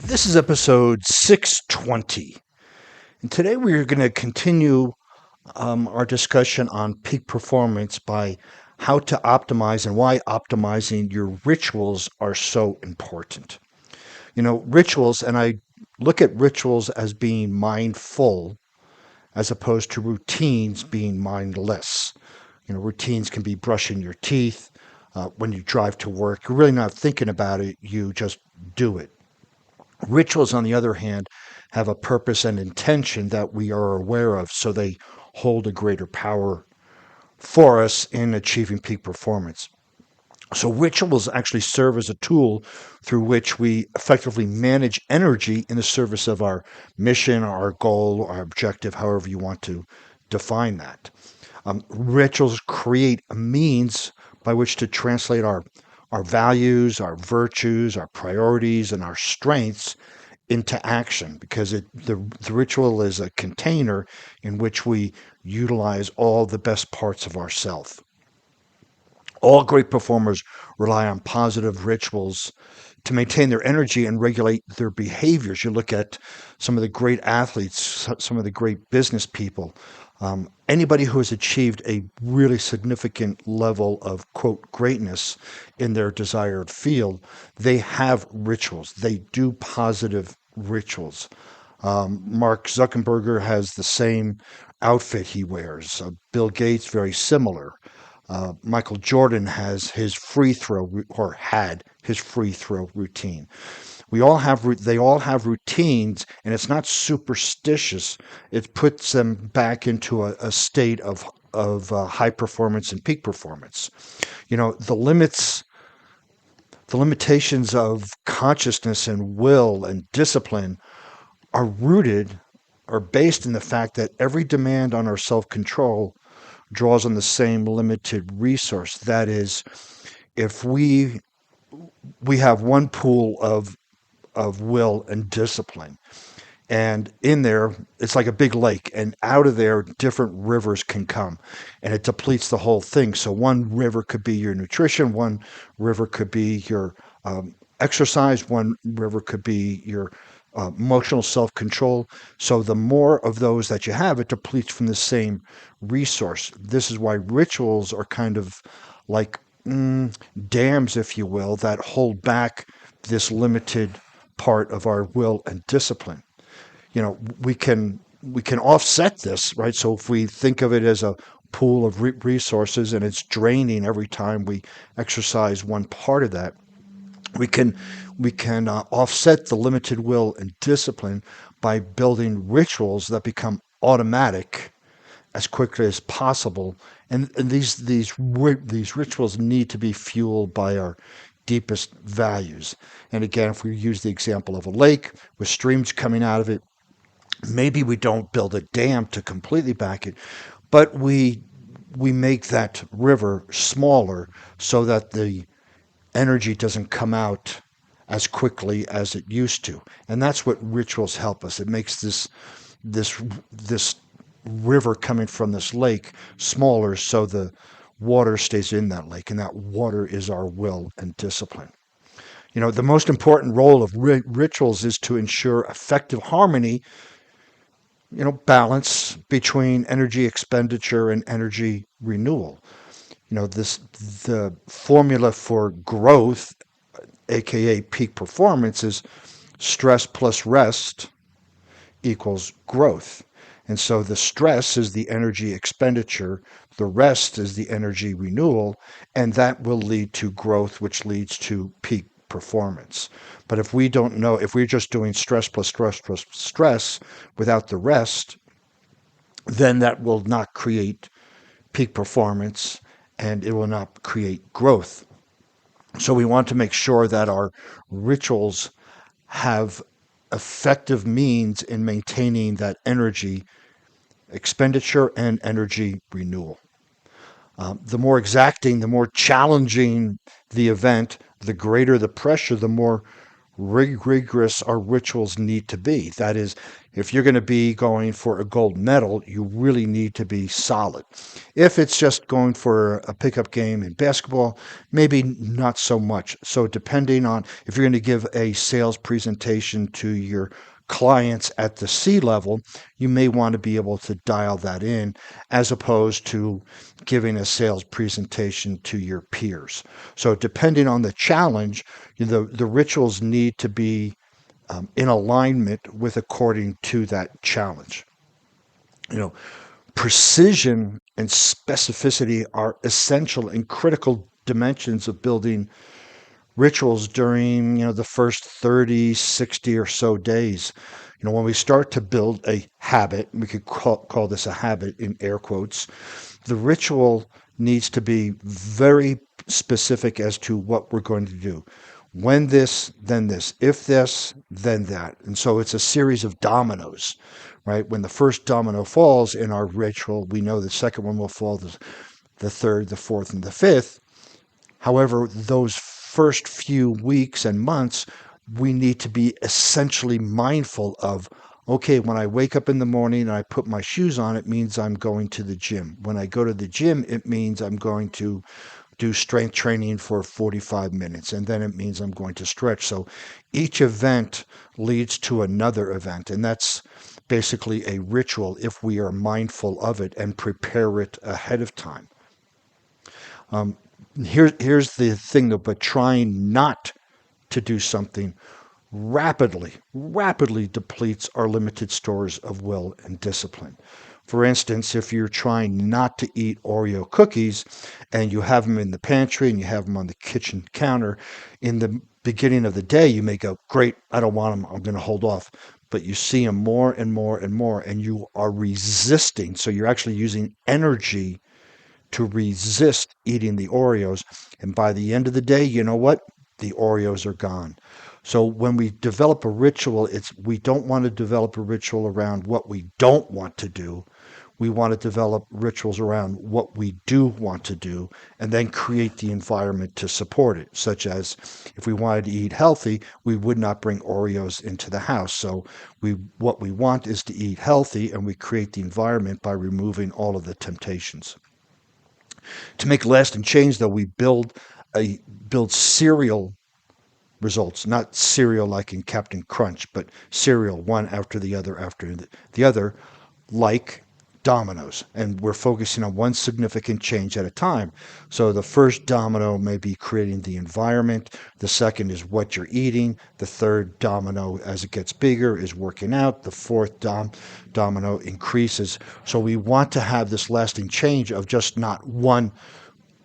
This is episode 620. And today we're going to continue our discussion on peak performance by how to optimize and why optimizing your rituals are so important. Rituals, and I look at rituals as being mindful as opposed to routines being mindless. Routines can be brushing your teeth. When you drive to work, you're really not thinking about it, you just do it. Rituals, on the other hand, have a purpose and intention that we are aware of, so they hold a greater power for us in achieving peak performance. So, rituals actually serve as a tool through which we effectively manage energy in the service of our mission, our goal, our objective, however you want to define that. Rituals create a means by which to translate our values, our virtues, our priorities, and our strengths into action because the ritual is a container in which we utilize all the best parts of ourself. All great performers rely on positive rituals to maintain their energy and regulate their behaviors. You look at some of the great athletes, some of the great business people, anybody who has achieved a really significant level of, quote, greatness in their desired field, they have rituals. They do positive rituals. Mark Zuckerberg has the same outfit he wears. Bill Gates, very similar. Michael Jordan has his free throw or had his free throw routine. They all have routines, and it's not superstitious. It puts them back into a state of high performance and peak performance. The limitations of consciousness and will and discipline are based in the fact that every demand on our self control draws on the same limited resource. That is, if we have one pool of will and discipline, and in there it's like a big lake, and out of there different rivers can come, and it depletes the whole thing. So one river could be your nutrition, one river could be your exercise, one river could be your emotional self-control. So the more of those that you have, it depletes from the same resource. This is why rituals are kind of like dams, if you will, that hold back this limited part of our will and discipline. We can offset this, right? So if we think of it as a pool of resources and it's draining every time we exercise one part of that, we can offset the limited will and discipline by building rituals that become automatic as quickly as possible. And these rituals need to be fueled by our deepest values. And again, if we use the example of a lake with streams coming out of it, maybe we don't build a dam to completely back it, but we make that river smaller so that the energy doesn't come out as quickly as it used to. And that's what rituals help us. It makes this river coming from this lake smaller so the water stays in that lake, and that water is our will and discipline. The most important role of rituals is to ensure effective harmony, balance between energy expenditure and energy renewal. The formula for growth, aka peak performance, is stress plus rest equals growth. And so the stress is the energy expenditure, the rest is the energy renewal, and that will lead to growth, which leads to peak performance. But if we're just doing stress plus stress plus stress without the rest, then that will not create peak performance and it will not create growth. So we want to make sure that our rituals have effective means in maintaining that energy expenditure and energy renewal. The more exacting, the more challenging the event, the greater the pressure, the more rigorous our rituals need to be. That is, if you're going to be going for a gold medal, you really need to be solid. If it's just going for a pickup game in basketball, maybe not so much. So, depending on if you're going to give a sales presentation to your clients at the C level, you may want to be able to dial that in as opposed to giving a sales presentation to your peers. So, depending on the challenge, the rituals need to be in alignment with according to that challenge. You know, precision and specificity are essential and critical dimensions of building rituals during the first 30, 60 or so days. When we start to build a habit, we could call this a habit in air quotes, the ritual needs to be very specific as to what we're going to do. When this, then this. If this, then that. And so it's a series of dominoes, right? When the first domino falls in our ritual, we know the second one will fall, the third, the fourth, and the fifth. However, those first few weeks and months, we need to be essentially mindful of, okay, when I wake up in the morning and I put my shoes on, it means I'm going to the gym. When I go to the gym, it means I'm going to do strength training for 45 minutes, and then it means I'm going to stretch. So each event leads to another event, and that's basically a ritual if we are mindful of it and prepare it ahead of time. Here's the thing though, but trying not to do something rapidly depletes our limited stores of will and discipline. For instance, if you're trying not to eat Oreo cookies and you have them in the pantry and you have them on the kitchen counter, in the beginning of the day, you may go, great, I don't want them, I'm going to hold off. But you see them more and more and more, and you are resisting. So you're actually using energy to resist eating the Oreos. And by the end of the day, you know what? The Oreos are gone. So when we develop a ritual, we don't want to develop a ritual around what we don't want to do. We want to develop rituals around what we do want to do and then create the environment to support it, such as if we wanted to eat healthy, we would not bring Oreos into the house. So what we want is to eat healthy, and we create the environment by removing all of the temptations. To make lasting change, though, we build serial results, not cereal like in Captain Crunch, but serial one after the other, like dominoes. And we're focusing on one significant change at a time. So the first domino may be creating the environment. The second is what you're eating. The third domino, as it gets bigger, is working out. The fourth domino increases. So we want to have this lasting change of just not one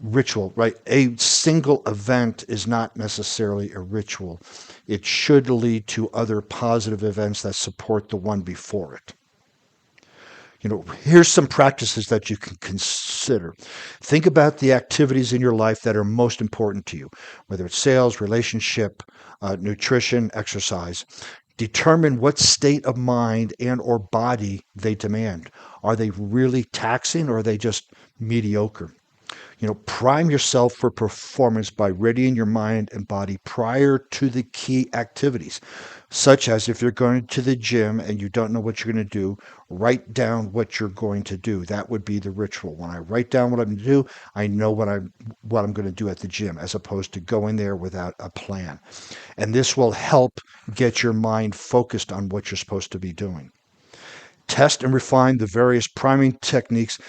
ritual, right? A single event is not necessarily a ritual. It should lead to other positive events that support the one before it. Here's some practices that you can consider. Think about the activities in your life that are most important to you, whether it's sales, relationship, nutrition, exercise. Determine what state of mind and or body they demand. Are they really taxing, or are they just mediocre? Prime yourself for performance by readying your mind and body prior to the key activities, such as if you're going to the gym and you don't know what you're going to do, write down what you're going to do. That would be the ritual. When I write down what I'm going to do, I know what I'm going to do at the gym, as opposed to going there without a plan. And this will help get your mind focused on what you're supposed to be doing. Test and refine the various priming techniques.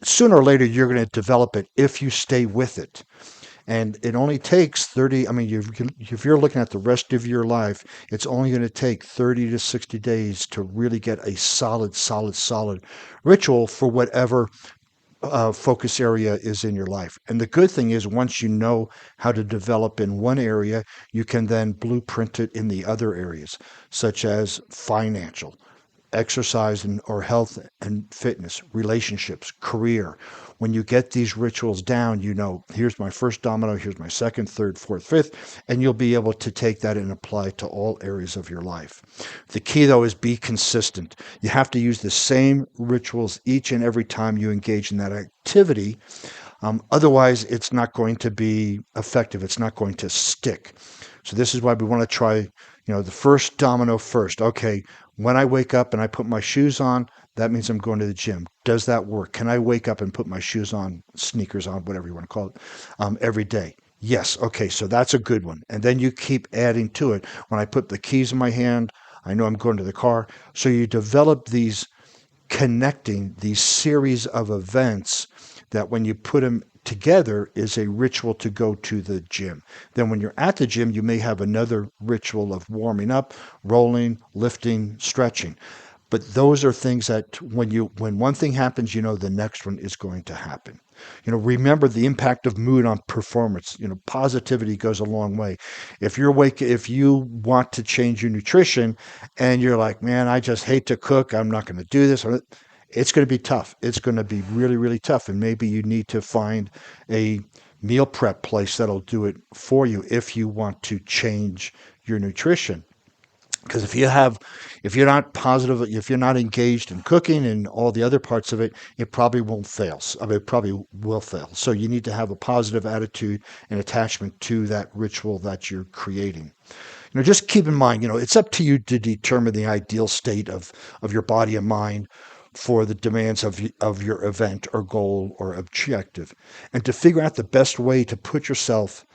Sooner or later, you're going to develop it if you stay with it. And it only takes 30, if you're looking at the rest of your life, it's only going to take 30 to 60 days to really get a solid ritual for whatever focus area is in your life. And the good thing is, once you know how to develop in one area, you can then blueprint it in the other areas, such as financial, exercise or health and fitness, relationships, career. When you get these rituals down, here's my first domino, here's my second, third, fourth, fifth, and you'll be able to take that and apply it to all areas of your life. The key, though, is be consistent. You have to use the same rituals each and every time you engage in that activity. Otherwise, it's not going to be effective. It's not going to stick. So this is why we want to try, the first domino first. Okay, when I wake up and I put my shoes on, that means I'm going to the gym. Does that work? Can I wake up and put my shoes on, sneakers on, whatever you want to call it, every day? Yes. Okay, so that's a good one. And then you keep adding to it. When I put the keys in my hand, I know I'm going to the car. So you develop these series of events that when you put them together is a ritual to go to the gym. Then when you're at the gym, you may have another ritual of warming up, rolling, lifting, stretching. But those are things that when one thing happens, the next one is going to happen. Remember the impact of mood on performance. Positivity goes a long way. If you want to change your nutrition and you're like, man, I just hate to cook, I'm not going to do this. It's going to be tough. It's going to be really, really tough. And maybe you need to find a meal prep place that'll do it for you if you want to change your nutrition. Because if you're not positive, if you're not engaged in cooking and all the other parts of it, it probably won't fail. It probably will fail. So you need to have a positive attitude and attachment to that ritual that you're creating. Just keep in mind, it's up to you to determine the ideal state of your body and mind for the demands of your event or goal or objective, and to figure out the best way to put yourself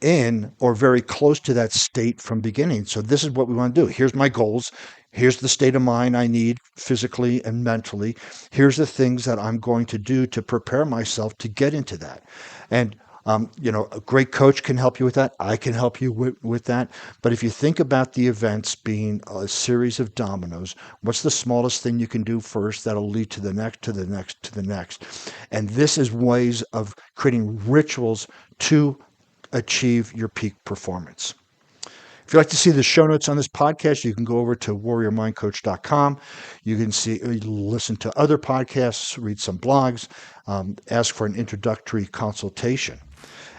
in or very close to that state from beginning. So this is what we want to do. Here's my goals. Here's the state of mind I need physically and mentally. Here's the things that I'm going to do to prepare myself to get into that. And a great coach can help you with that. I can help you with that. But if you think about the events being a series of dominoes, what's the smallest thing you can do first that'll lead to the next, to the next, to the next? And this is ways of creating rituals to achieve your peak performance. If you'd like to see the show notes on this podcast, you can go over to warriormindcoach.com. You can listen to other podcasts, read some blogs, ask for an introductory consultation.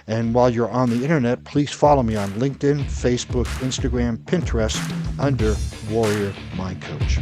And while you're on the internet, please follow me on LinkedIn, Facebook, Instagram, Pinterest under Warrior Mind Coach.